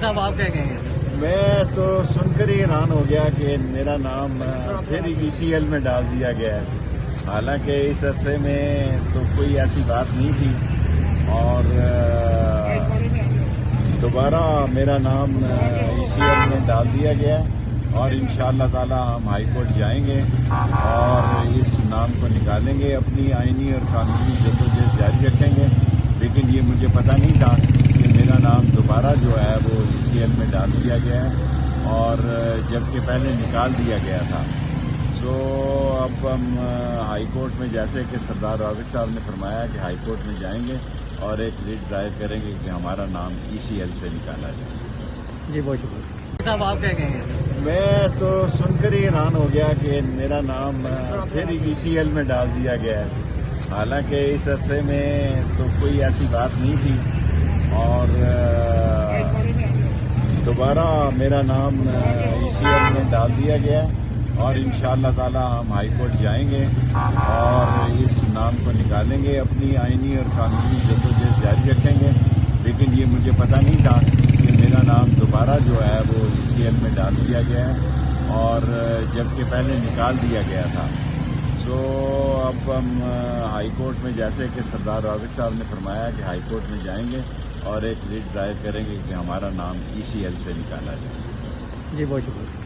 صاحب آپ کیا کہیں گے؟ میں تو سن کر ہی حیران ہو گیا کہ میرا نام پھر ECL میں ڈال دیا گیا ہے، حالانکہ اس عرصے میں تو کوئی ایسی بات نہیں تھی اور دوبارہ میرا نام ECL میں ڈال دیا گیا اور انشاءاللہ تعالی ہم ہائی کورٹ جائیں گے اور اس نام کو نکالیں گے، اپنی آئینی اور قانونی جدوجہد جاری رکھیں گے۔ لیکن یہ مجھے پتہ نہیں تھا کہ میرا نام دوبارہ جو ہے وہ ECL میں ڈال دیا گیا ہے اور جبکہ پہلے نکال دیا گیا تھا۔ سو اب ہم ہائی کورٹ میں، جیسے کہ سردار رازق صاحب نے فرمایا کہ ہائی کورٹ میں جائیں گے اور ایک ریٹ دائر کریں گے کہ ہمارا نام ECL سے نکالا جائے۔ جی بہت شکریہ صاحب آپ کیا کہیں گے؟ میں تو سن کر ہی حیران ہو گیا کہ میرا نام پھر ECL میں ڈال دیا گیا ہے، حالانکہ اس عرصے میں تو کوئی ایسی بات نہیں تھی اور دوبارہ میرا نام ECL میں ڈال دیا گیا اور انشاءاللہ تعالی ہم ہائی کورٹ جائیں گے اور اس نام کو نکالیں گے، اپنی آئینی اور قانونی جدوجہد جاری رکھیں گے۔ لیکن یہ مجھے پتہ نہیں تھا کہ میرا نام دوبارہ جو ہے وہ ECL میں ڈال دیا گیا ہے اور جبکہ پہلے نکال دیا گیا تھا۔ سو اب ہم ہائی کورٹ میں، جیسے کہ سردار رازق صاحب نے فرمایا کہ ہائی کورٹ میں جائیں گے اور ایک ریٹ دائر کریں گے کہ ہمارا نام ECL سے نکالا جائے۔ جی بہت شکریہ۔